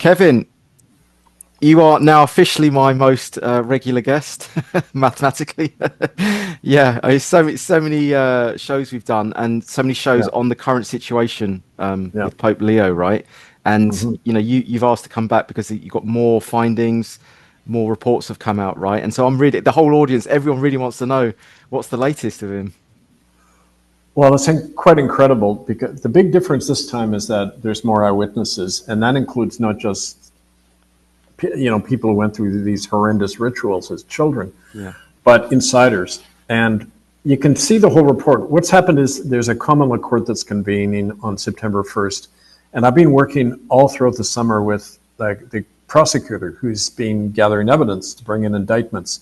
Kevin, you are now officially my most regular guest, mathematically. Yeah, so many shows we've done, and so many shows Yeah, on the current situation yeah. with Pope Leo, right? And Hmm. you've asked to come back because you've got more findings, more reports have come out, right? And so I'm really the whole audience, everyone really wants to know what's the latest of him. Well, it's quite incredible because the big difference this time is that there's more eyewitnesses, and that includes not just people who went through these horrendous rituals as children, Yeah. but insiders. And you can see the whole report. What's happened is there's a common law court that's convening on September 1st, and I've been working all throughout the summer with the prosecutor who's been gathering evidence to bring in indictments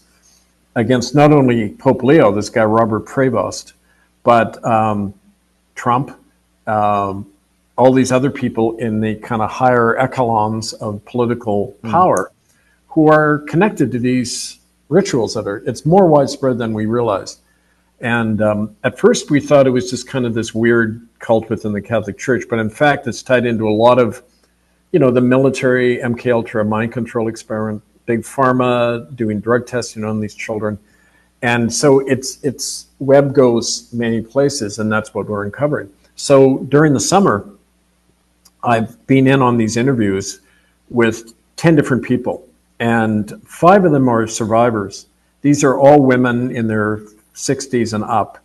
against not only Pope Leo, this guy Robert Prevost, but Trump, um, all these other people in the kind of higher echelons of political Mm. power who are connected to these rituals it's more widespread than we realized. And at first we thought it was just kind of this weird cult within the Catholic Church, but in fact it's tied into a lot of, the military, MK Ultra mind control experiment, big pharma doing drug testing on these children. And so its web goes many places, and that's what we're uncovering. So during the summer, I've been in on these interviews with 10 different people, and 5 of them are survivors. These are all women in their 60s and up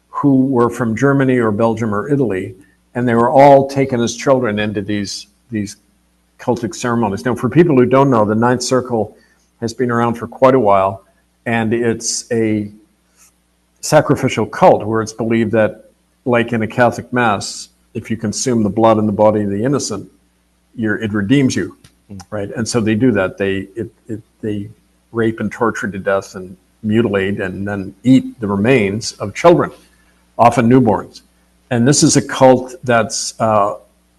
who were from Germany or Belgium or Italy, and they were all taken as children into these cultic ceremonies. Now, for people who don't know, the Ninth Circle has been around for quite a while, and it's a sacrificial cult where it's believed that, like in a Catholic Mass, if you consume the blood and the body of the innocent, it redeems you, right? And so they do that. They rape and torture to death and mutilate and then eat the remains of children, often newborns. And this is a cult that's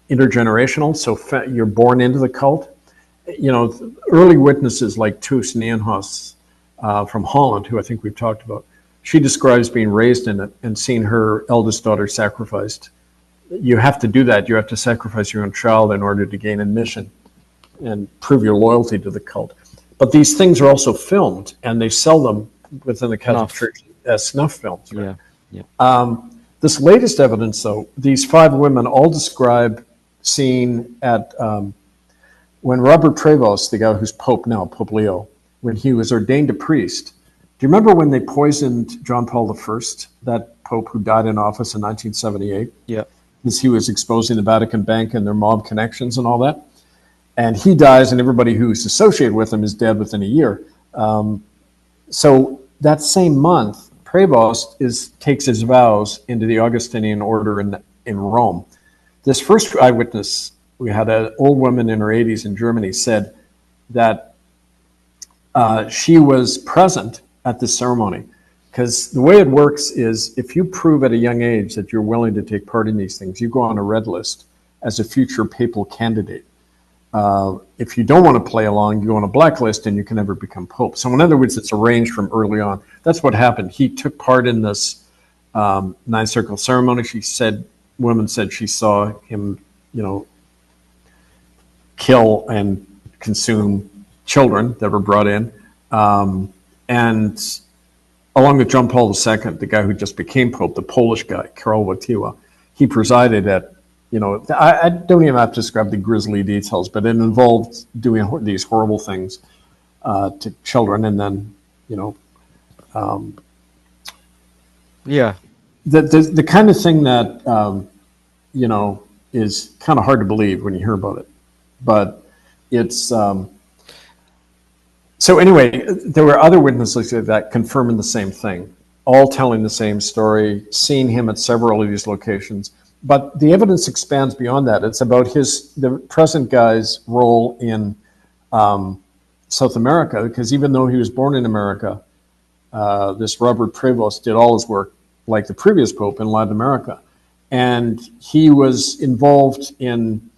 intergenerational, so you're born into the cult. Early witnesses like Toos Nijenhuis from Holland, who I think we've talked about, she describes being raised in it and seeing her eldest daughter sacrificed. You have to do that. You have to sacrifice your own child in order to gain admission and prove your loyalty to the cult. But these things are also filmed, and they sell them within the Catholic Church as snuff films. Right? Yeah. Yeah. This latest evidence, though, these 5 women all describe seeing at when Robert Prevost, the guy who's Pope now, Pope Leo, when he was ordained a priest. Do you remember when they poisoned John Paul I, that Pope who died in office in 1978? Yeah. Because he was exposing the Vatican Bank and their mob connections and all that. And he dies, and everybody who's associated with him is dead within a year. So that same month, Prevost takes his vows into the Augustinian order in Rome. This first eyewitness, we had an old woman in her 80s in Germany, said that she was present at this ceremony. Because the way it works is if you prove at a young age that you're willing to take part in these things, you go on a red list as a future papal candidate. If you don't want to play along, you go on a blacklist and you can never become pope. So in other words, it's arranged from early on. That's what happened. He took part in this Ninth Circle ceremony. Woman said she saw him, kill and consume children that were brought in. And along with John Paul II, the guy who just became Pope, the Polish guy, Karol Wojtyła, he presided at, I don't even have to describe the grisly details, but it involved doing these horrible things to children. And then, Yeah. the kind of thing that, is kind of hard to believe when you hear about it. But it's... So anyway, there were other witnesses that confirming the same thing, all telling the same story, seeing him at several of these locations. But the evidence expands beyond that. It's about the present guy's role in South America, because even though he was born in America, this Robert Prevost did all his work, like the previous pope, in Latin America. And he was involved in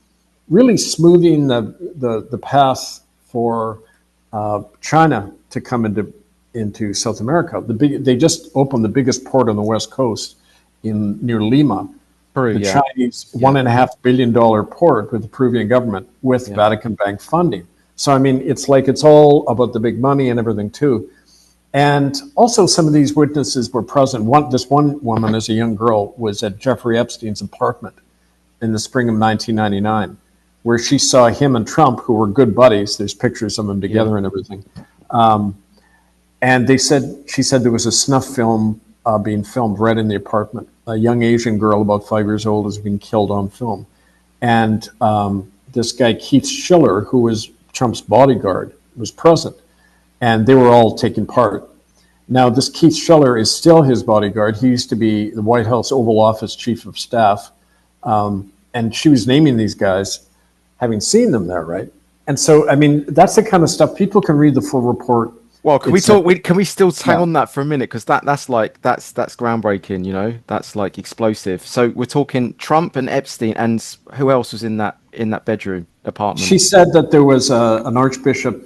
really smoothing the path for China to come into South America. They just opened the biggest port on the west coast near Lima, Peru, the yeah. Chinese Yeah. $1.5 billion port with the Peruvian government with Yeah. Vatican Bank funding. So, I mean, it's all about the big money and everything too. And also some of these witnesses were present. This one woman, as a young girl, was at Jeffrey Epstein's apartment in the spring of 1999, where she saw him and Trump, who were good buddies. There's pictures of them together and everything. And she said there was a snuff film being filmed right in the apartment. A young Asian girl, about 5 years old, has been killed on film. And this guy, Keith Schiller, who was Trump's bodyguard, was present. And they were all taking part. Now, this Keith Schiller is still his bodyguard. He used to be the White House Oval Office chief of staff. And she was naming these guys, having seen them there, right? And so, I mean, that's the kind of stuff people can read the full report. Well, can we still hang on that for a minute? Because that's groundbreaking, you know, that's like explosive. So we're talking Trump and Epstein, and who else was in that bedroom apartment? She said that there was an Archbishop,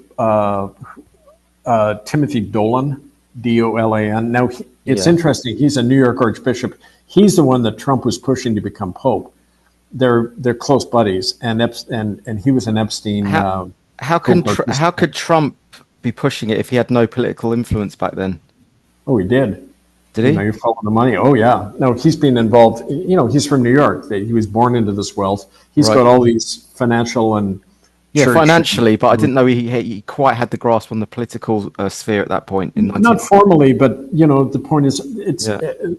Timothy Dolan, Dolan. Now, it's interesting. He's a New York Archbishop. He's the one that Trump was pushing to become Pope. They're close buddies, and he was an Epstein. How could Trump be pushing it if he had no political influence back then? Oh, he did. Did he? You know, you're following the money. Oh, yeah. No, he's been involved. You know, he's from New York. He was born into this wealth. He's got all these financial and financially, but I didn't know he quite had the grasp on the political sphere at that point. Not formally, but you know, the point is,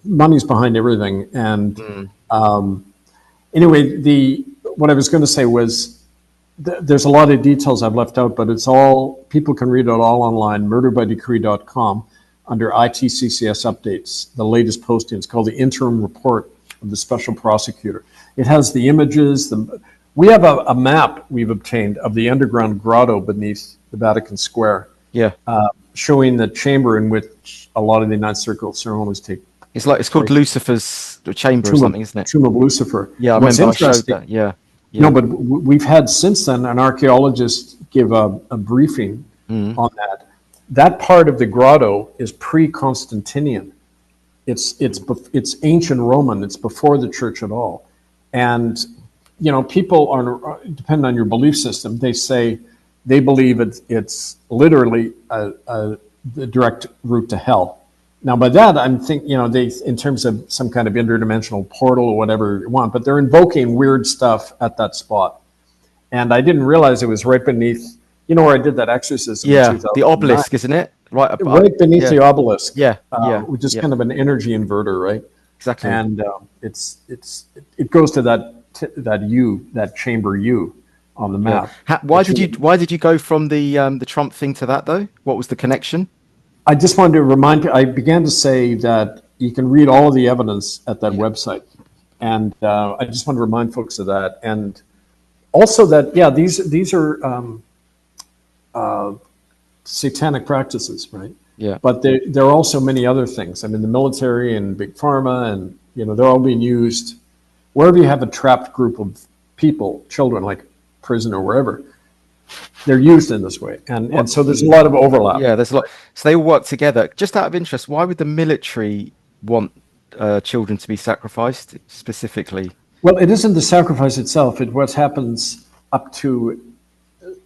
money's behind everything. And anyway, what I was going to say was, there's a lot of details I've left out, but it's all, people can read it all online, murderbydecree.com, under ITCCS updates. The latest posting is called the Interim Report of the Special Prosecutor. It has the images. We have a map we've obtained of the underground grotto beneath the Vatican Square, showing the chamber in which a lot of the Ninth Circle ceremonies take. It's called Lucifer's chamber or something, isn't it? Tomb of Lucifer. Yeah, I remember I showed that. Yeah. No, but we've had since then an archaeologist give a briefing on that. That part of the grotto is pre-Constantinian. It's ancient Roman. It's before the church at all. And you know, people are, depending on your belief system, they believe it's literally the direct route to hell. Now, by that, I'm thinking, you know, in terms of some kind of interdimensional portal or whatever you want, but they're invoking weird stuff at that spot. And I didn't realize it was right beneath, you know, where I did that exorcism. Yeah, the obelisk, isn't it? Right beneath the obelisk. Yeah, which is kind of an energy inverter, right? Exactly. And it goes to that chamber U on the map. Yeah. Why did you go from the Trump thing to that though? What was the connection? I just wanted to remind you, I began to say that you can read all of the evidence at that website. And I just want to remind folks of that. And also that, these are satanic practices, right? Yeah. But there are also many other things. I mean, the military and big pharma, and, you know, they're all being used. Wherever you have a trapped group of people, children, like prison or wherever, they're used in this way. And so there's a lot of overlap. Yeah, there's a lot. So they all work together. Just out of interest, why would the military want children to be sacrificed specifically? Well, it isn't the sacrifice itself. It's what happens up to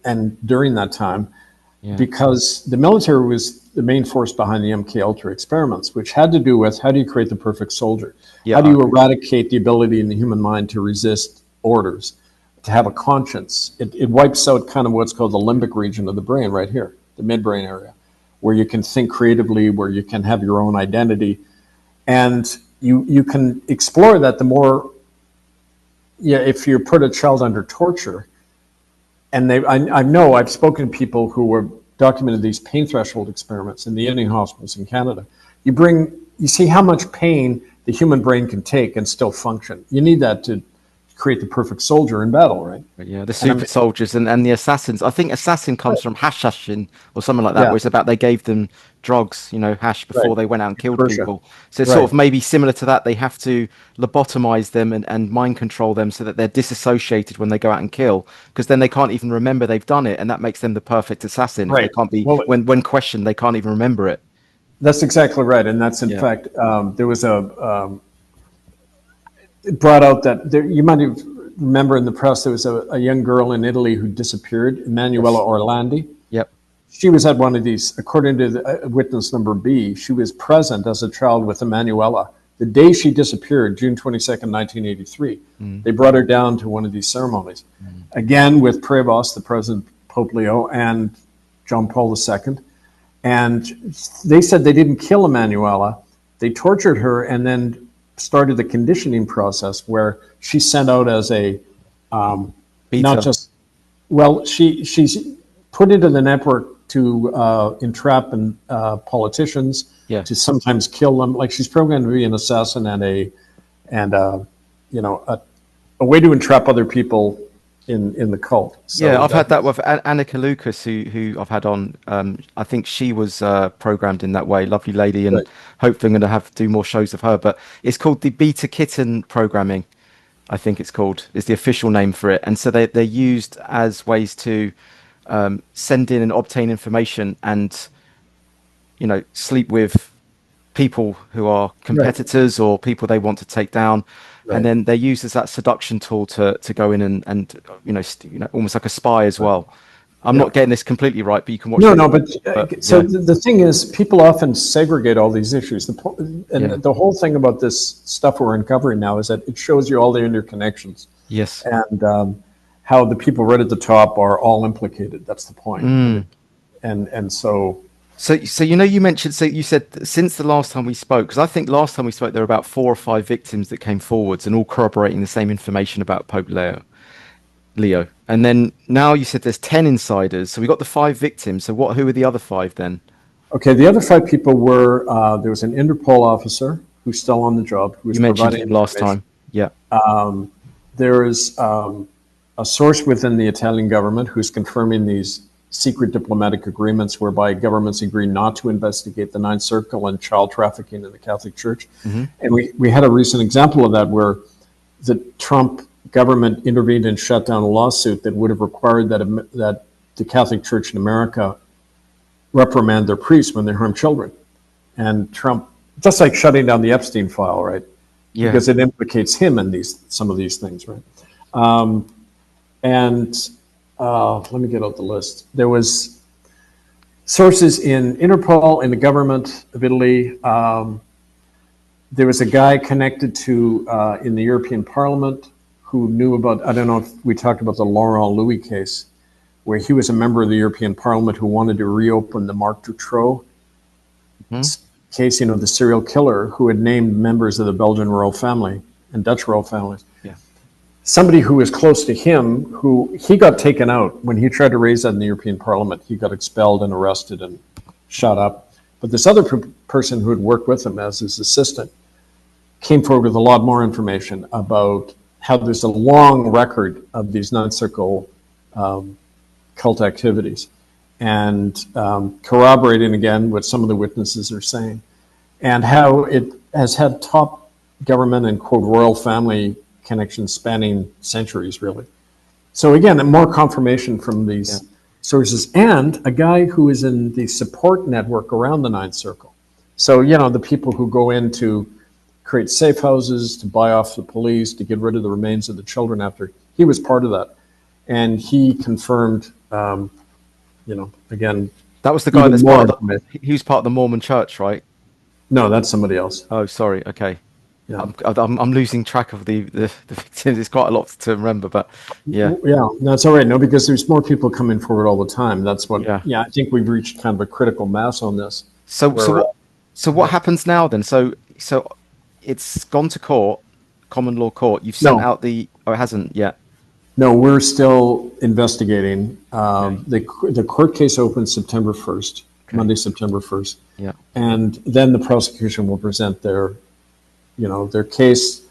and during that time, because the military was the main force behind the MK Ultra experiments, which had to do with how do you create the perfect soldier? How do you eradicate the ability in the human mind to resist orders, to have a conscience? It wipes out kind of what's called the limbic region of the brain right here, the midbrain area, where you can think creatively, where you can have your own identity. And you can explore that the more, if you put a child under torture, and I know I've spoken to people who were documented these pain threshold experiments in the Indian hospitals in Canada. You see how much pain the human brain can take and still function. You need that to create the perfect soldier in battle, right? Yeah, the super soldiers and the assassins. I think assassin comes from hashashin or something like that, where it's about they gave them drugs, you know, hash before they went out and killed people. So it's sort of maybe similar to that. They have to lobotomize them and mind control them so that they're disassociated when they go out and kill, because then they can't even remember they've done it, and that makes them the perfect assassin. Right. They can't be, when questioned, they can't even remember it. That's exactly right. And that's in fact, there was it brought out that you might remember in the press there was a young girl in Italy who disappeared, Emanuela Orlandi. Yep. She was at one of these, according to the witness number B, she was present as a child with Emanuela. The day she disappeared, June 22nd, 1983, they brought her down to one of these ceremonies. Again, with Prevost, the President, Pope Leo, and John Paul II. And they said they didn't kill Emanuela. They tortured her and then started the conditioning process where she's sent out as a, not just, well, she's put into the network to entrap politicians, to sometimes kill them. Like she's programmed to be an assassin and a way to entrap other people in the cult. So I've had that with Annika Lucas, who I've had on. I think she was programmed in that way. Lovely lady, and hopefully I'm going to do more shows of her. But it's called the beta kitten programming. I think it's called. Is the official name for it. And so they're used as ways to send in and obtain information and, sleep with people who are competitors or people they want to take down. And then they're used as that seduction tool to go in and almost like a spy as well. I'm not getting this completely right, but you can watch. The thing is, people often segregate all these issues. The whole thing about this stuff we're uncovering now is that it shows you all the interconnections. Yes. And how the people right at the top are all implicated. That's the point. And so. So you mentioned, so you said since the last time we spoke, because I think last time we spoke there were about 4 or 5 victims that came forwards and all corroborating the same information about Pope Leo. And then now you said there's 10 insiders. So we got the 5 victims. So who are the other 5 then? Okay, the other 5 people were, there was an Interpol officer who's still on the job. Who was you mentioned him last time. Yeah. There is a source within the Italian government who's confirming these secret diplomatic agreements whereby governments agree not to investigate the Ninth Circle and child trafficking in the Catholic Church. And we had a recent example of that where the Trump government intervened and shut down a lawsuit that would have required that the Catholic Church in America reprimand their priests when they harm children. And Trump, just like shutting down the Epstein file, right? Yeah. Because it implicates him in some of these things, right? Let me get out the list. There was sources in Interpol, in the government of Italy. There was a guy connected to in the European Parliament who knew about, I don't know if we talked about the Laurent Louis case, where he was a member of the European Parliament who wanted to reopen the Marc Dutroux case, the serial killer who had named members of the Belgian royal family and Dutch royal families. Yeah. Somebody who was close to him, he got taken out when he tried to raise that in the European Parliament. He got expelled and arrested and shot up. But this other person who had worked with him as his assistant came forward with a lot more information about how there's a long record of these Ninth Circle cult activities, and corroborating again what some of the witnesses are saying, and how it has had top government and quote royal family connections spanning centuries, really. So again, more confirmation from these sources, and a guy who is in the support network around the Ninth Circle. So, the people who go in to create safe houses, to buy off the police, to get rid of the remains of the children after, he was part of that. And he confirmed, again. That was the guy he was part of the Mormon church, right? No, that's somebody else. Oh, sorry. Okay. Yeah. I'm losing track of the victims. It's quite a lot to remember, but yeah. Yeah, that's all right. No, because there's more people coming forward all the time. That's what, I think we've reached kind of a critical mass on this. So what happens now then? So it's gone to court, common law court. You've sent out it hasn't yet. No, we're still investigating. The court case opens September 1st, Monday, September 1st. Yeah. And then the prosecution will present their case,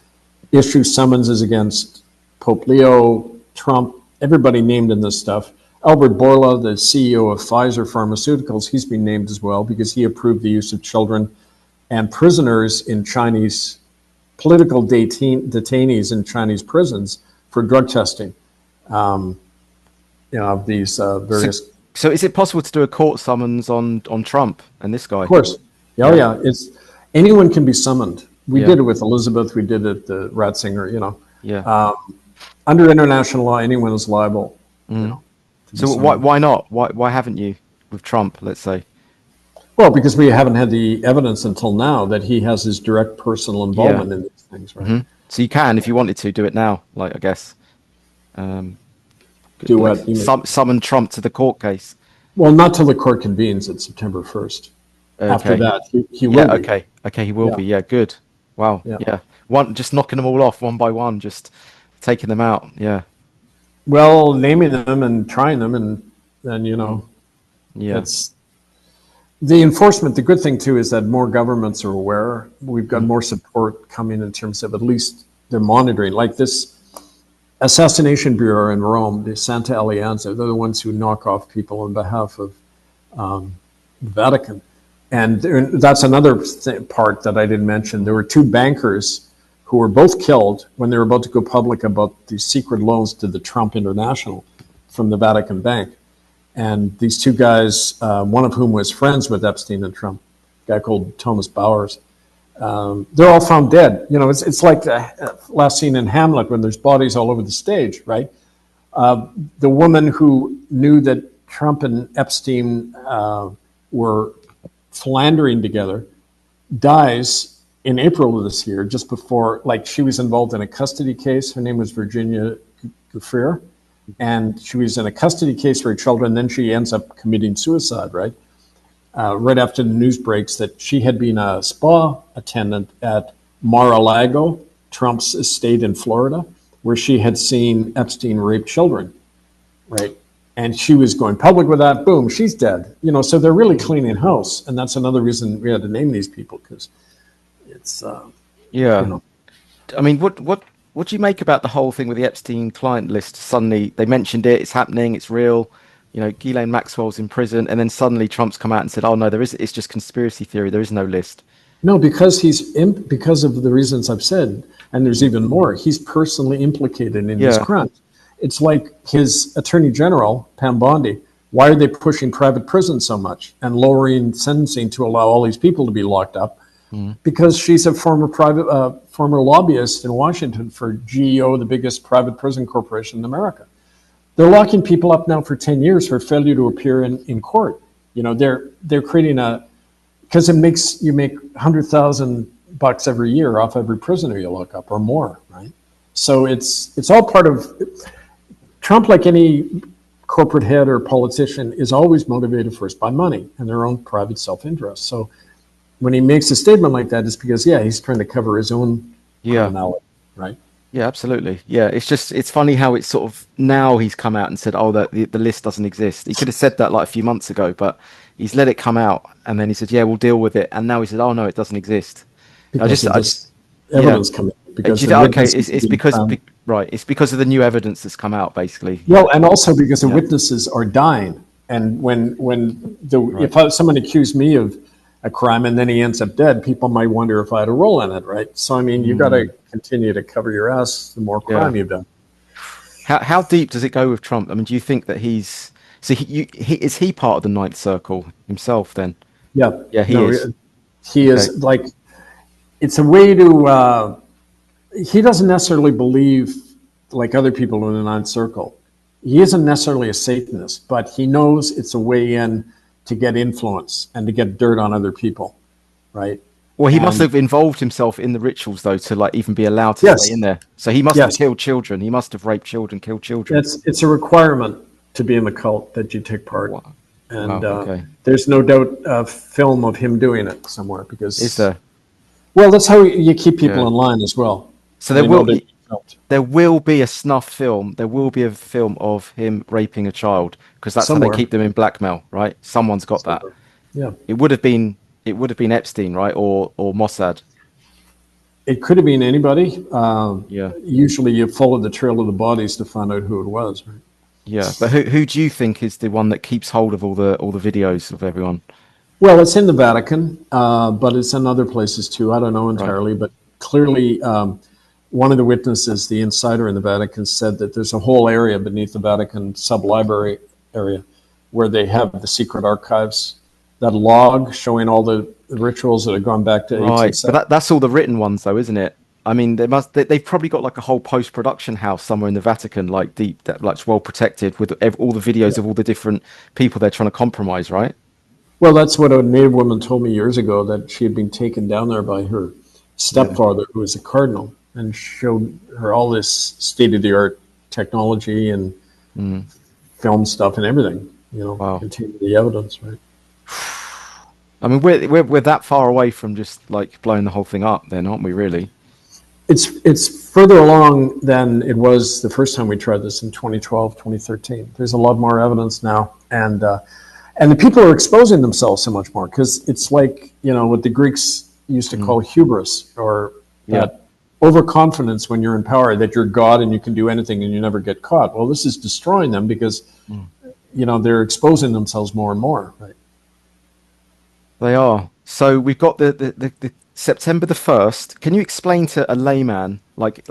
issue summonses against Pope Leo, Trump, everybody named in this stuff. Albert Bourla, the CEO of Pfizer Pharmaceuticals, he's been named as well because he approved the use of children and prisoners in Chinese, political detainees in Chinese prisons for drug testing. These various. So is it possible to do a court summons on Trump and this guy? Of course. Yeah. Anyone can be summoned. We did it with Elizabeth. We did it Ratzinger. Yeah. Under international law, anyone is liable. So why not? Why haven't you with Trump? Let's say. Well, because we haven't had the evidence until now that he has his direct personal involvement in these things, right? So you can, if you wanted to, do it now. Like, I guess. Do what? Summon Trump to the court case. Well, not till the court convenes at September 1st. Okay. After that, he will be. Okay, he will be. Yeah, good. Wow. Yeah. Just knocking them all off one by one, just taking them out. Yeah. Well, naming them and trying them, and then it's the enforcement. The good thing too is that more governments are aware. We've got more support coming in terms of at least they're monitoring. Like this assassination bureau in Rome, the Santa Alianza, they're the ones who knock off people on behalf of the Vatican. And that's another part that I didn't mention. There were two bankers who were both killed when they were about to go public about the secret loans to the Trump International from the Vatican Bank. And these two guys, one of whom was friends with Epstein and Trump, a guy called Thomas Bowers, they're all found dead. It's like the last scene in Hamlet when there's bodies all over the stage, right? The woman who knew that Trump and Epstein were philandering together dies in April of this year, just before, like, she was involved in a custody case. Her name was Virginia Giuffre, and she was in a custody case for her children. Then she ends up committing suicide, right? Right after the news breaks that she had been a spa attendant at Mar-a-Lago, Trump's estate in Florida, where she had seen Epstein rape children, right? And she was going public with that. Boom, she's dead. So they're really cleaning house, and that's another reason we had to name these people, because it's I mean, what do you make about the whole thing with the Epstein client list? Suddenly they mentioned it's happening, it's real. Ghislaine Maxwell's in prison, and then suddenly Trump's come out and said, "Oh no, it's just conspiracy theory. There is no list." No, because because of the reasons I've said, and there's even more. He's personally implicated in these crimes. It's like his attorney general, Pam Bondi. Why are they pushing private prisons so much and lowering sentencing to allow all these people to be locked up? Because she's a former lobbyist in Washington for GEO, the biggest private prison corporation in America. They're locking people up now for 10 years for failure to appear in court. They're creating because you make $100,000 every year off every prisoner you lock up, or more, right? So it's all part of Trump. Like any corporate head or politician, is always motivated first by money and their own private self-interest. So when he makes a statement like that, it's because he's trying to cover his own criminality, right? Yeah, absolutely. Yeah, it's funny how it's sort of now he's come out and said, "Oh, the list doesn't exist." He could have said that like a few months ago, but he's let it come out, and then he said, "Yeah, we'll deal with it." And now he said, "Oh no, it doesn't exist." Because evidence coming. Because it's because of the new evidence that's come out, basically. Well, and also because the witnesses are dying, and if someone accused me of a crime and then he ends up dead, people might wonder if I had a role in it, right? So I mean, you got to continue to cover your ass the more crime you've done. How deep does it go with Trump? I mean, do you think that is he part of the Ninth Circle himself then? Yeah, he is. He is like, it's a way to. He doesn't necessarily believe like other people in the Ninth Circle. He isn't necessarily a Satanist, but he knows it's a way in to get influence and to get dirt on other people, right? Well, he must have involved himself in the rituals, though, to like even be allowed to stay in there. So he must have killed children. He must have raped children, killed children. It's a requirement to be in the cult that you take part. Wow. And there's no doubt a film of him doing it somewhere, because is there? Well, that's how you keep people in line as well. So there will be a snuff film. There will be a film of him raping a child, because that's how they keep them in blackmail, right? Someone's got that. Yeah. It would have been Epstein, right, or Mossad. It could have been anybody. Usually, you follow the trail of the bodies to find out who it was, right? Yeah, but who do you think is the one that keeps hold of all the videos of everyone? Well, it's in the Vatican, but it's in other places too. I don't know entirely, but clearly. One of the witnesses, the insider in the Vatican, said that there's a whole area beneath the Vatican sub-library area where they have the secret archives, that log showing all the rituals that have gone back to Right, 1870. but that's all the written ones, though, isn't it? I mean, they've probably got like a whole post-production house somewhere in the Vatican, like like well protected with all the videos of all the different people they're trying to compromise, right? Well, that's what a native woman told me years ago, that she had been taken down there by her stepfather, who was a cardinal, and showed her all this state-of-the-art technology and film stuff and everything, Wow. containing the evidence, right? I mean, we're that far away from just like blowing the whole thing up, then, aren't we? Really? It's further along than it was the first time we tried this in 2012, 2013. There's a lot more evidence now, and the people are exposing themselves so much more, because it's like, what the Greeks used to call hubris, or that overconfidence when you're in power, that you're God and you can do anything and you never get caught. Well, this is destroying them, because they're exposing themselves more and more, right? They are. So we've got the September the 1st. Can you explain to a layman like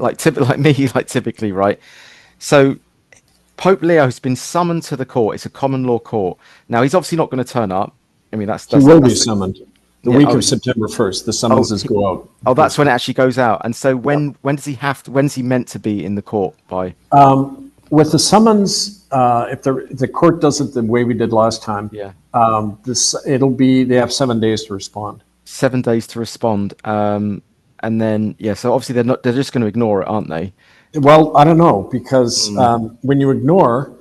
me, like typically, right? So Pope Leo has been summoned to the court. It's a common law court. Now he's obviously not going to turn up. I mean, he will be summoned the week of September 1st. The summonses go out. Oh, that's when it actually goes out. And so when does he have to? When's he meant to be in the court by? With the summons, if the court does it the way we did last time, they have 7 days to respond. 7 days to respond, and then so obviously they're just going to ignore it, aren't they? Well, I don't know, because when you ignore,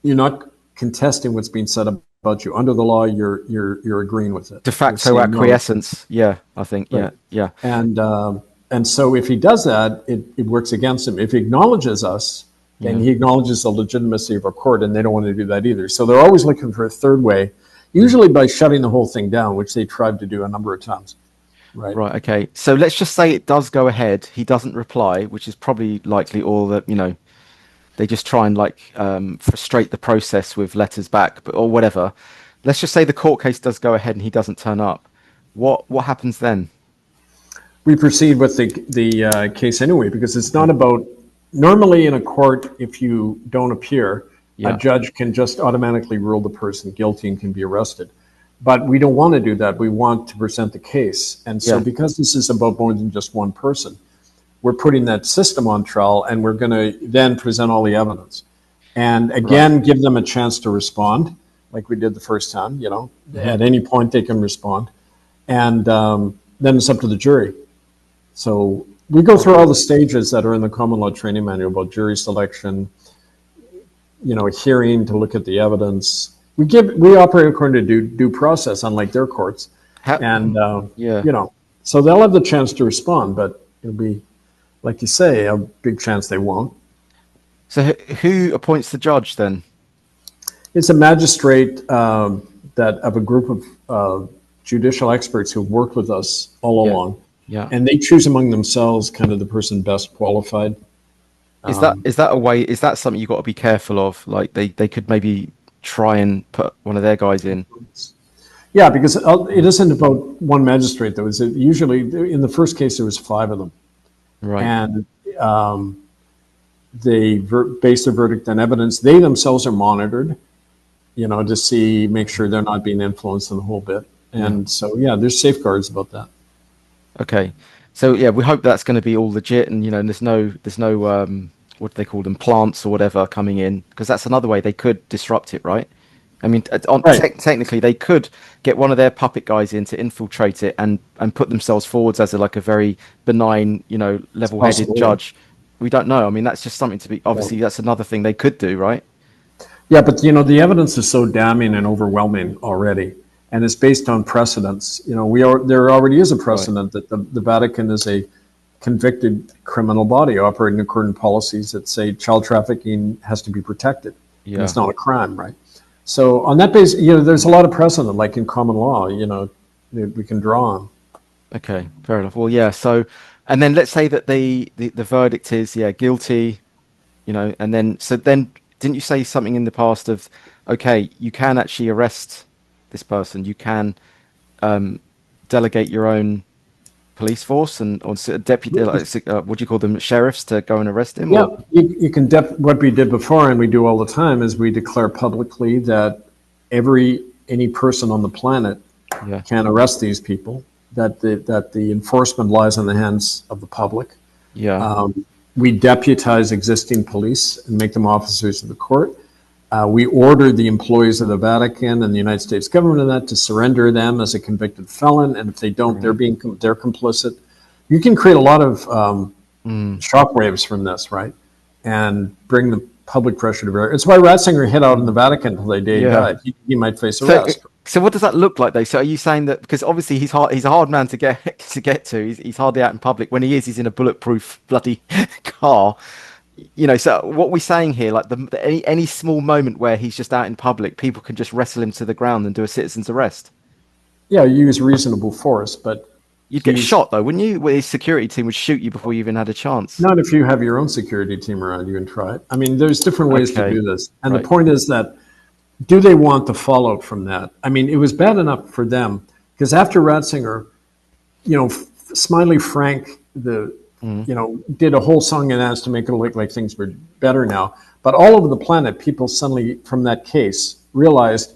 you're not contesting what's being said about you. Under the law, you're agreeing with it. De facto acquiescence. No. Yeah, I think. Right. Yeah. And so if he does that, it works against him. If he acknowledges us, then he acknowledges the legitimacy of our court, and they don't want to do that either. So they're always looking for a third way, usually by shutting the whole thing down, which they tried to do a number of times. Right. Right. Okay. So let's just say it does go ahead. He doesn't reply, which is probably likely, or that they just try and frustrate the process with letters back, or whatever. Let's just say the court case does go ahead and he doesn't turn up. What happens then? We proceed with the case anyway, because it's not about. Normally in a court, if you don't appear, a judge can just automatically rule the person guilty and can be arrested. But we don't want to do that. We want to present the case. And so because this is about more than just one person, we're putting that system on trial, and we're going to then present all the evidence. And again, give them a chance to respond, like we did the first time, At any point they can respond. And then it's up to the jury. So we go through all the stages that are in the common law training manual about jury selection, a hearing to look at the evidence. We operate according to due process, unlike their courts. So they'll have the chance to respond, but it'll be, like you say, a big chance they won't. So who appoints the judge then? It's a magistrate of a group of judicial experts who've worked with us all along. Yeah. And they choose among themselves kind of the person best qualified. Is that something you've got to be careful of? Like they could maybe try and put one of their guys in. Yeah, because it isn't about one magistrate. There was usually in the first case there was 5 of them. Right. And they base their verdict on evidence. They themselves are monitored, to make sure they're not being influenced in the whole bit. And so there's safeguards about that. Okay, so we hope that's going to be all legit, and there's no what do they call them, plants or whatever coming in, because that's another way they could disrupt it, right? I mean, technically they could get one of their puppet guys in to infiltrate it and put themselves forwards as a very benign, level-headed judge. We don't know. I mean, that's just something to be. Obviously, that's another thing they could do, right? Yeah, but the evidence is so damning and overwhelming already. And it's based on precedents. There already is a precedent that the Vatican is a convicted criminal body operating according to policies that say child trafficking has to be protected. Yeah. And it's not a crime, right? So on that basis, there's a lot of precedent, like in common law, we can draw on. Okay, fair enough. Well, so, and then let's say that the verdict is, guilty, and then didn't you say something in the past of, okay, you can actually arrest this person, you can delegate your own police force and or deputy, what do you call them, sheriffs, to go and arrest him? Yeah, you can. What we did before, and we do all the time, is we declare publicly that every any person on the planet can arrest these people, that the enforcement lies in the hands of the public. We deputize existing police and make them officers of the court. We order the employees of the Vatican and the United States government and that to surrender them as a convicted felon, and if they don't, they're complicit. You can create a lot of shockwaves from this, right? And bring the public pressure to bear. It's why Ratzinger hid out in the Vatican until the day he died. He might face arrest. So what does that look like, though? So are you saying that, because obviously he's a hard man to get to. He's hardly out in public. When he is, he's in a bulletproof bloody car. You know, so what we're saying here, like any small moment where he's just out in public, people can just wrestle him to the ground and do a citizen's arrest. Yeah, use reasonable force, but you'd get shot, though, wouldn't you? Well, his security team would shoot you before you even had a chance. Not if you have your own security team around you and try it. I mean, there's different ways to do this. And the point is that, do they want the fallout from that? I mean, it was bad enough for them, because after Ratzinger, you know, Smiley Frank, you know, did a whole song and dance to make it look like things were better now. But all over the planet, people suddenly, from that case, realized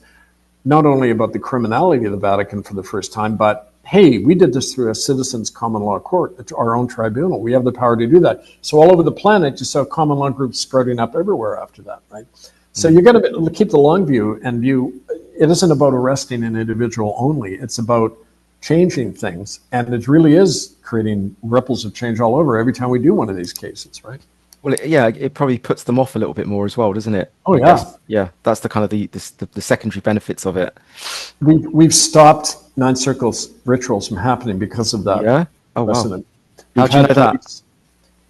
not only about the criminality of the Vatican for the first time, but hey, we did this through a citizens' common law court, it's our own tribunal. We have the power to do that. So all over the planet, you saw common law groups sprouting up everywhere after that, right? So you got to keep the long view and view. It isn't about arresting an individual only. It's about changing things, and it really is creating ripples of change all over every time we do one of these cases, right? Well, it probably puts them off a little bit more as well, doesn't it? Oh yeah, that's the kind of the secondary benefits of it. We've stopped Nine Circles rituals from happening because of that. Yeah. Oh precedent. Wow. How do you know that?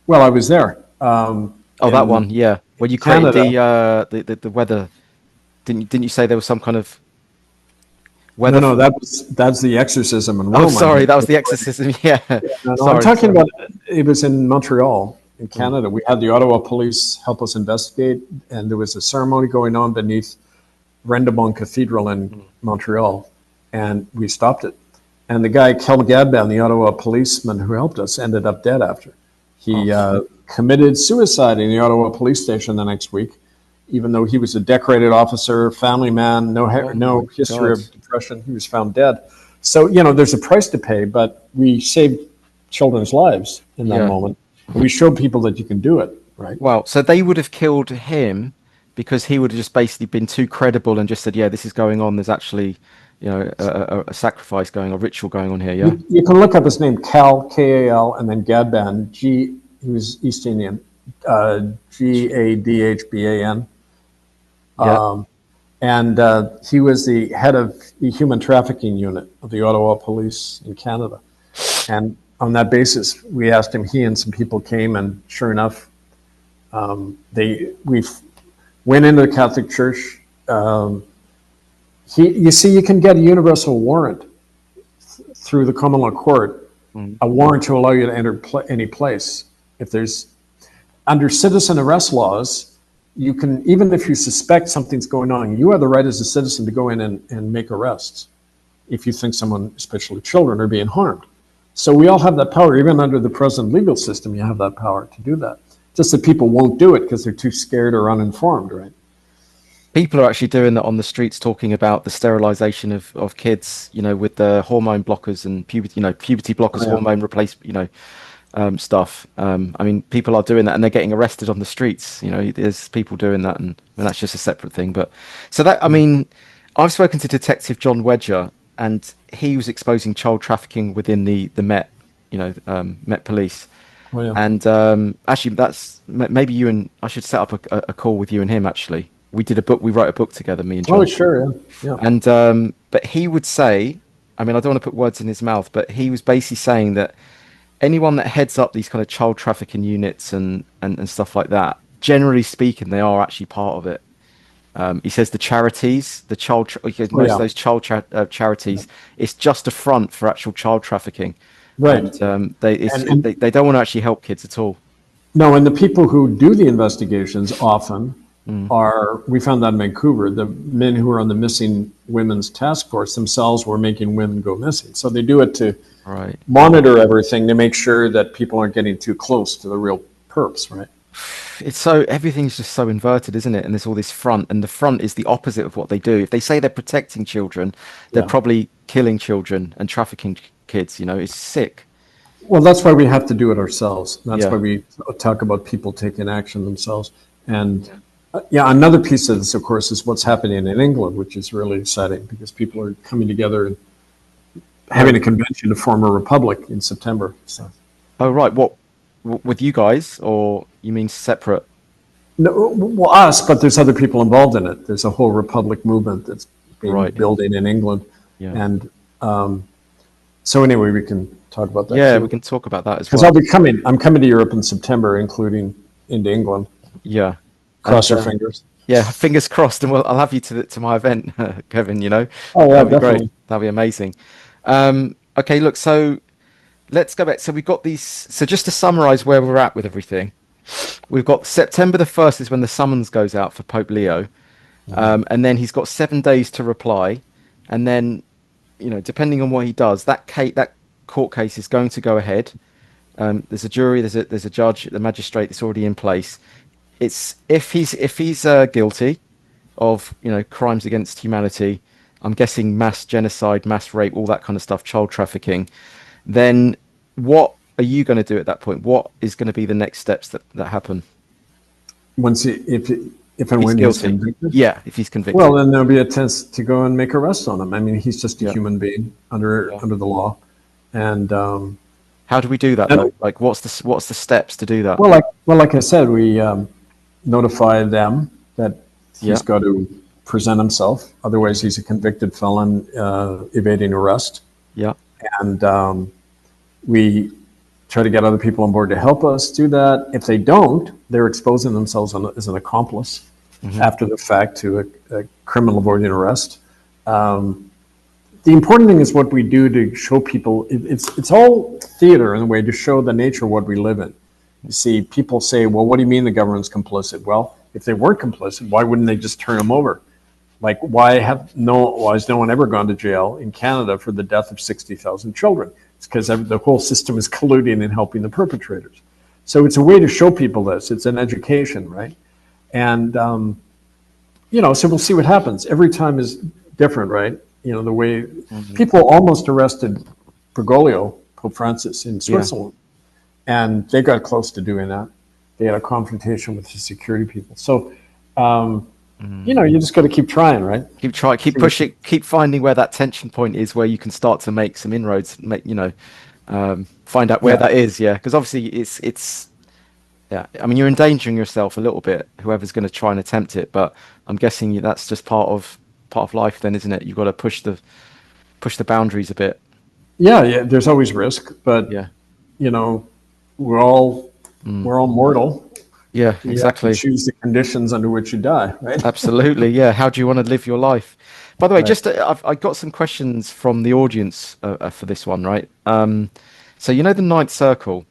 Well, I was there. That one, yeah. When you created the weather, didn't you say there was some kind of weather? No, that's the exorcism in Rome. Oh, sorry, that was the exorcism. Yeah. I'm talking about it was in Montreal, in Canada. We had the Ottawa police help us investigate, and there was a ceremony going on beneath Rendemont Cathedral in Montreal, and we stopped it. And the guy, Kel Gadban, the Ottawa policeman who helped us, ended up dead after. He committed suicide in the Ottawa police station the next week, even though he was a decorated officer, family man, no history of depression. He was found dead. So, you know, there's a price to pay, but we saved children's lives in that moment. We showed people that you can do it, right? Well, so they would have killed him because he would have just basically been too credible and just said, yeah, this is going on. There's actually, you know, a sacrifice going, a ritual going on here, yeah? You can look up his name, Cal, K-A-L, and then Gadban, he was East Indian, Gadhban. And he was the head of the human trafficking unit of the Ottawa police in Canada. And on that basis, we asked him, he and some people came, and sure enough, we went into the Catholic Church. You see, you can get a universal warrant through the common law court, a warrant to allow you to enter any place. If there's, under citizen arrest laws, you can, even if you suspect something's going on, you have the right as a citizen to go in and make arrests if you think someone, especially children, are being harmed. So we all have that power. Even under the present legal system, you have that power to do that. Just that people won't do it because they're too scared or uninformed, right? People are actually doing that on the streets, talking about the sterilization of kids, you know, with the hormone blockers and puberty blockers, hormone replacement, stuff. I mean, people are doing that and they're getting arrested on the streets. You know, there's people doing that, and that's just a separate thing. But so that, I mean, I've spoken to Detective John Wedger, and he was exposing child trafficking within the Met, Met Police. Oh, yeah. And actually, that's maybe you and I should set up a call with you and him. Actually, we wrote a book together, me and John. Oh, sure, yeah. And but he would say, I mean, I don't want to put words in his mouth, but he was basically saying that anyone that heads up these kind of child trafficking units and stuff like that, generally speaking, they are actually part of it. He says the charities, most of those child charities, it's just a front for actual child trafficking. Right. And they don't want to actually help kids at all. No, and the people who do the investigations often are, we found that in Vancouver, the men who are on the missing women's task force themselves were making women go missing. So they do it to monitor everything to make sure that people aren't getting too close to the real perps, right? It's so, everything's just so inverted, isn't it? And there's all this front, and the front is the opposite of what they do. If they say they're protecting children, they're Yeah. probably killing children and trafficking kids. You know, it's sick. Well, that's why we have to do it ourselves. That's Yeah. why we talk about people taking action themselves. And yeah, another piece of this, of course, is what's happening in England, which is really exciting because people are coming together and having a convention to form a republic in September. So, Oh, right. What, with you guys, or you mean separate? no, well, us, but there's other people involved in it. There's a whole republic movement that's being Right. building in England. Yeah. And so anyway, we can talk about that Yeah, too. we can talk about that as Because well. I'm coming to Europe in September, including into England. Yeah. Cross And your fingers. yeah, fingers crossed, and I'll have you to my event, Kevin. You know, Oh yeah, that'd be definitely. great. That'd be amazing. Okay, look, so let's go back. So we've got these. So just to summarize where we're at with everything, we've got September the 1st is when the summons goes out for Pope Leo, and then he's got 7 days to reply, and then, you know, depending on what he does, that court case is going to go ahead. There's a jury, there's a judge, the magistrate that's already in place. It's if he's guilty of, you know, crimes against humanity, I'm guessing mass genocide, mass rape, all that kind of stuff, child trafficking, then what are you going to do at that point? What is going to be the next steps that happen Once if and if he's when he's guilty? convicted. Yeah, if he's convicted. Well, then there'll be attempts to go and make arrests on him. I mean, he's just a Yeah. human being under Yeah. the law, and How do we do that and though? Like, what's the steps to do that? like I said, we notify them that Yeah. he's got to present himself. Otherwise, he's a convicted felon evading arrest, Yeah. and we try to get other people on board to help us do that. If they don't, they're exposing themselves as an accomplice after the fact to a criminal avoiding arrest. The important thing is what we do to show people. It's all theater in a way to show the nature of what we live in. You see, people say, "Well, what do you mean the government's complicit?" Well, if they weren't complicit, why wouldn't they just turn them over? Like, why has no one ever gone to jail in Canada for the death of 60,000 children? It's because the whole system is colluding and helping the perpetrators. So it's a way to show people this. It's an education, right? And you know, so we'll see what happens. Every time is different, right? You know, the way people almost arrested Bergoglio, Pope Francis, in Switzerland, and they got close to doing that. They had a confrontation with the security people. So, you know, you just got to keep trying, right? Keep pushing, keep finding where that tension point is, where you can start to make some inroads. Find out where that is. Yeah, because obviously it's. Yeah, I mean, you're endangering yourself a little bit, whoever's going to try and attempt it. But I'm guessing that's just part of life, then, isn't it? You've got to push the boundaries a bit. Yeah. There's always risk, but Yeah. you know, we're all mortal. Yeah, You exactly. have to choose the conditions under which you die, right? Absolutely. Yeah. How do you want to live your life? By the way, Right. I got some questions from the audience for this one, right? So you know the ninth circle.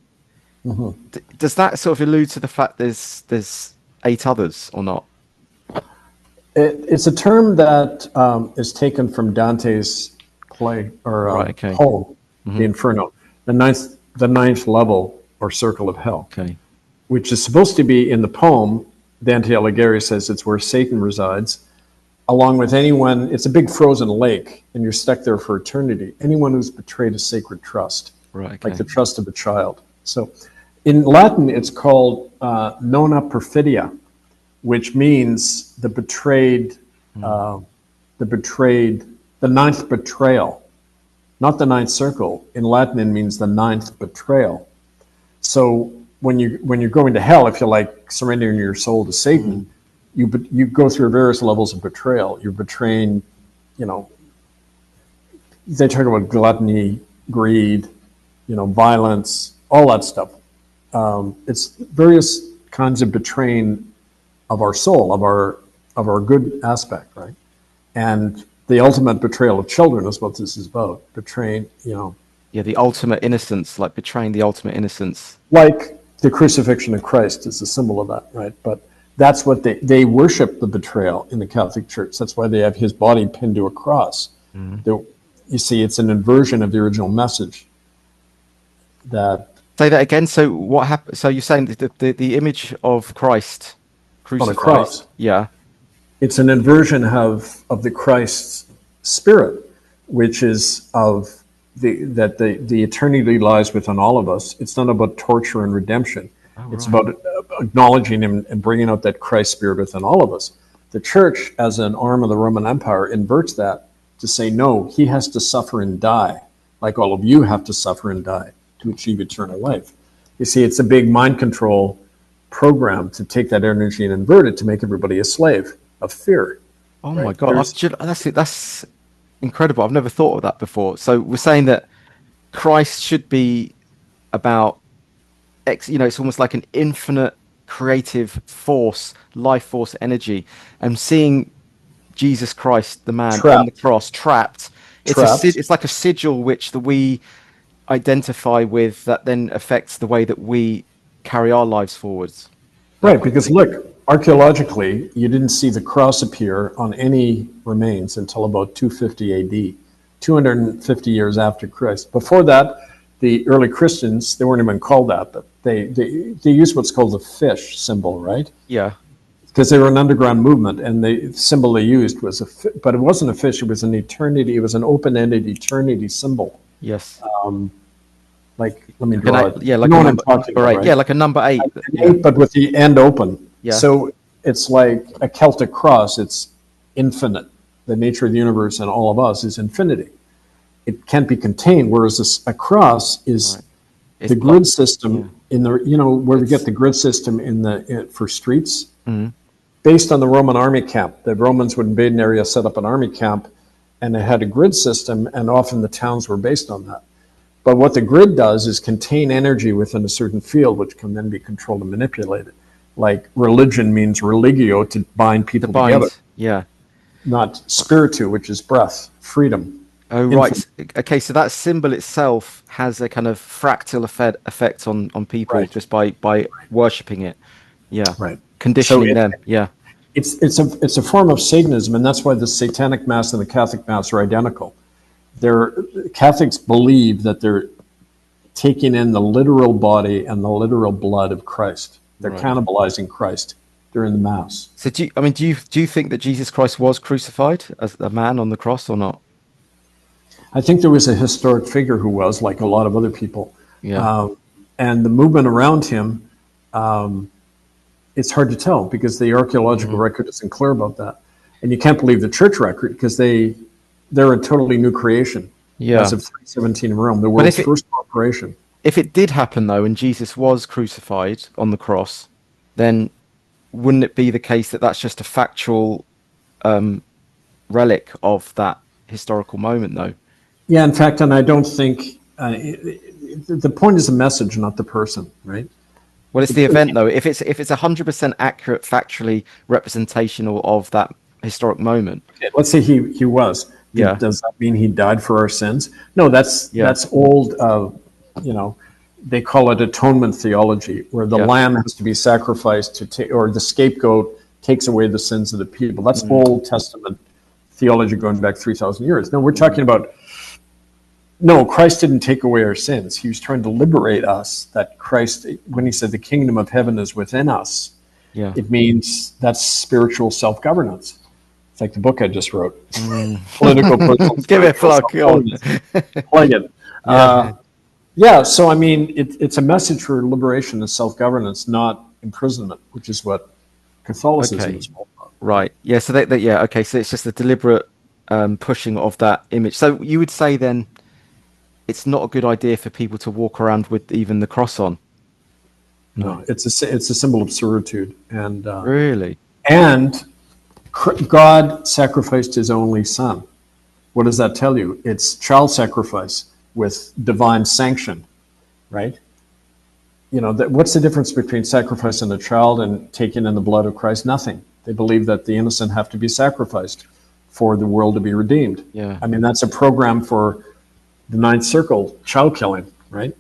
Does that sort of allude to the fact there's 8 others or not? It's a term that is taken from Dante's play or Right, okay. poem, the Inferno, the ninth level or circle of hell, Okay. which is supposed to be in the poem. Dante Alighieri says it's where Satan resides, along with anyone. It's a big frozen lake, and you're stuck there for eternity. Anyone who's betrayed a sacred trust, Right. Okay. like the trust of a child. So, in Latin, it's called nona perfidia, which means the ninth betrayal, not the ninth circle. In Latin, it means the ninth betrayal. So when you're going to hell, if you're like surrendering your soul to Satan, you go through various levels of betrayal. You're betraying, you know, they talk about gluttony, greed, you know, violence, all that stuff. It's various kinds of betraying of our soul, of our good aspect, right? And the ultimate betrayal of children is what this is about. Betraying, you know. Yeah, the ultimate innocence, like betraying the ultimate innocence. Like the crucifixion of Christ is a symbol of that, right? But that's what they worship the betrayal in the Catholic Church. That's why they have his body pinned to a cross. You see, it's an inversion of the original message that Say that again. So what happened? So you're saying that the image of Christ on a crucified? cross. Yeah. It's an inversion of the Christ's spirit, which is of the eternity lies within all of us. It's not about torture and redemption. Oh, It's right. about acknowledging him and bringing out that Christ spirit within all of us. The church, as an arm of the Roman Empire, inverts that to say, no, he has to suffer and die, like all of you have to suffer and die to achieve eternal life. You see, it's a big mind control program to take that energy and invert it to make everybody a slave of fear. Oh my Right? God. That's it. That's incredible. I've never thought of that before. So we're saying that Christ should be about it's almost like an infinite creative force, life force energy, and seeing Jesus Christ, the man on the Trapped. cross, trapped. Trapped. It's like a sigil which we identify with that then affects the way that we carry our lives forwards. Right, because look, archaeologically, you didn't see the cross appear on any remains until about 250 AD, 250 years after Christ. Before that, the early Christians, they weren't even called that, but they used what's called the fish symbol, right? Yeah. Because they were an underground movement, and the symbol they used was but it wasn't a fish, it was an eternity, it was an open-ended eternity symbol. Yes. Like, let me draw it. Yeah, like you know a what I'm number, talking right? about, right? Yeah, like a number 8. Yeah. Eight, but with the end open. Yeah. So it's like a Celtic cross. It's infinite. The nature of the universe and all of us is infinity. It can't be contained. Whereas a cross is the grid system in the where we get the grid system for streets, based on the Roman army camp. The Romans would invade an area, set up an army camp, and it had a grid system, and often the towns were based on that. But what the grid does is contain energy within a certain field, which can then be controlled and manipulated. Like religion means religio, to bind people together. Yeah. Not spiritu, which is breath, freedom. Oh, right. Okay, so that symbol itself has a kind of fractal effect on people just by worshipping it. Yeah. Right. Conditioning them. Yeah. It's a form of Satanism, and that's why the Satanic Mass and the Catholic Mass are identical. Catholics believe that they're taking in the literal body and the literal blood of Christ. They're cannibalizing Christ during the Mass. So do you think that Jesus Christ was crucified as a man on the cross or not? I think there was a historic figure who was, like a lot of other people. Yeah. And the movement around him, it's hard to tell because the archaeological record isn't clear about that. And you can't believe the church record because they're a totally new creation. Yeah. As of 317 in Rome, the world's first corporation. If it did happen, though, and Jesus was crucified on the cross, then wouldn't it be the case that that's just a factual relic of that historical moment, though? Yeah, in fact, and I don't think... the point is the message, not the person, right? Well, it's the event, though. If it's 100% accurate, factually representational of that historic moment. Okay, let's say he was. Yeah. Does that mean he died for our sins? No, that's old. They call it atonement theology, where the lamb has to be sacrificed or the scapegoat takes away the sins of the people. That's Old Testament theology going back 3,000 years. No, we're talking about. No, Christ didn't take away our sins. He was trying to liberate us. That Christ, when he said the kingdom of heaven is within us, it means that's spiritual self-governance. It's like the book I just wrote. Political. Give it a plug. Plug it. So I mean, it's a message for liberation and self-governance, not imprisonment, which is what Catholicism is all about. Right. Yeah. So okay. So it's just a deliberate pushing of that image. So you would say then, it's not a good idea for people to walk around with even the cross on. No, it's a symbol of servitude, and really, and God sacrificed His only Son. What does that tell you? It's child sacrifice with divine sanction, right? What's the difference between sacrificing a child and taking in the blood of Christ? Nothing. They believe that the innocent have to be sacrificed for the world to be redeemed. Yeah, I mean that's a program for the ninth circle, child killing, right?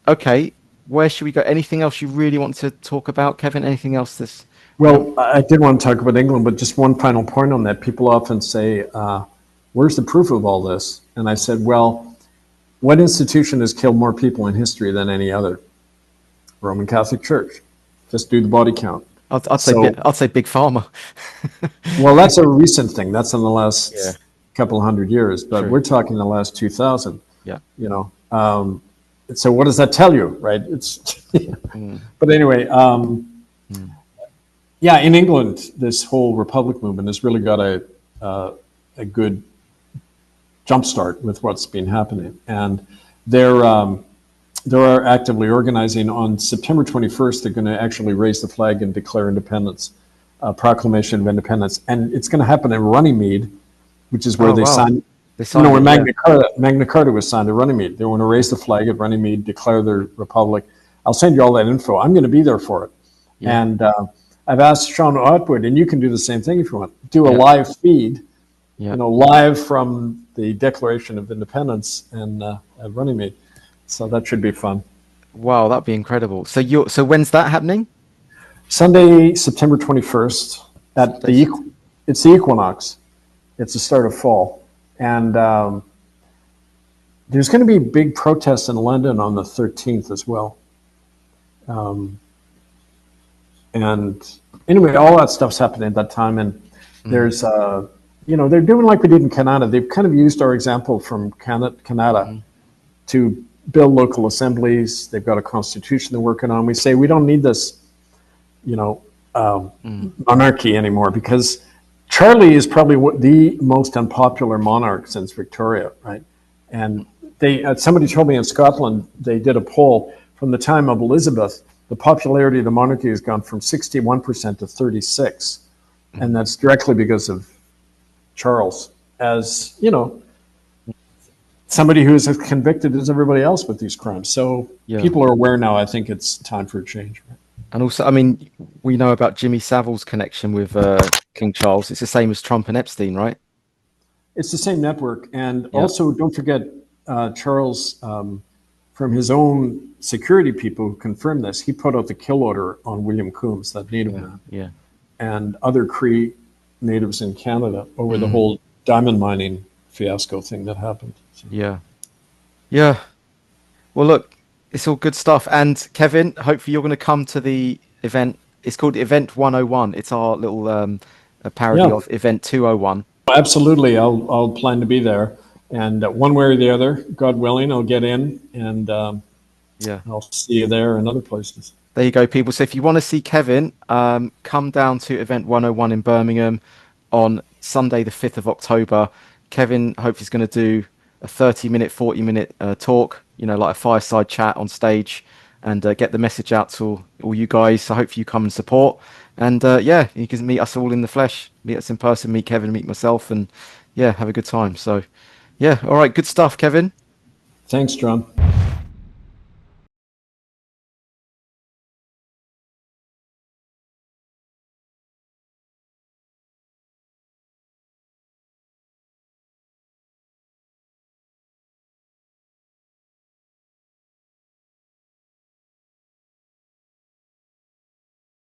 Okay, where should we go? Anything else you really want to talk about, Kevin? Anything else that's... Well, I did want to talk about England, but just one final point on that. People often say, where's the proof of all this? And I said, well, What institution has killed more people in history than any other? Roman Catholic Church. Just do the body count. I'd say Big Pharma. Well, that's a recent thing. That's in the last couple of hundred years, but we're talking the last 2,000. Yeah. You know, so what does that tell you, right? It's, but anyway, yeah, in England, this whole Republic movement has really got a good jumpstart with what's been happening, and they're actively organizing. On September 21st, they're going to actually raise the flag and declare independence, proclamation of independence, and it's going to happen in Runnymede, which is where they signed. Where Magna Carta was signed at Runnymede. They want to raise the flag at Runnymede, declare their republic. I'll send you all that info. I'm going to be there for it, and I've asked Sean Otwood, and you can do the same thing if you want. Do a live feed, you know, live from the Declaration of Independence and at Runnymede. So that should be fun. Wow, that'd be incredible. So when's that happening? Sunday, September 21st at it's the equinox. It's the start of fall, and there's going to be big protests in London on the 13th as well. And anyway, all that stuff's happening at that time, and there's you know, they're doing like we did in Canada. They've kind of used our example from Canada to build local assemblies. They've got a constitution they're working on. We say we don't need this, you know, monarchy anymore, because Charlie is probably the most unpopular monarch since Victoria, right? And somebody told me in Scotland, they did a poll from the time of Elizabeth, the popularity of the monarchy has gone from 61% to 36%. And that's directly because of Charles, as, you know, somebody who is as convicted as everybody else with these crimes. So people are aware now. I think it's time for a change. Right? And also, I mean, we know about Jimmy Savile's connection with King Charles. It's the same as Trump and Epstein, right? It's the same network. And also, don't forget, Charles, from his own security people who confirmed this, he put out the kill order on William Coombs, that native man, and other Cree natives in Canada over the whole diamond mining fiasco thing that happened. So. Yeah. Well, look, it's all good stuff. And Kevin, hopefully you're going to come to the event. It's called Event 101. It's our little parody of Event 201. Absolutely. I'll plan to be there. And one way or the other, God willing, I'll get in, and I'll see you there and other places. There you go, people. So if you want to see Kevin, come down to Event 101 in Birmingham on Sunday, the 5th of October. Kevin hopefully is going to do a 30-minute, 40-minute talk, you know, like a fireside chat on stage, and get the message out to all you guys. So hopefully you come and support. And you can meet us all in the flesh, meet us in person, meet Kevin, meet myself, and have a good time. So all right, good stuff, Kevin. Thanks, John.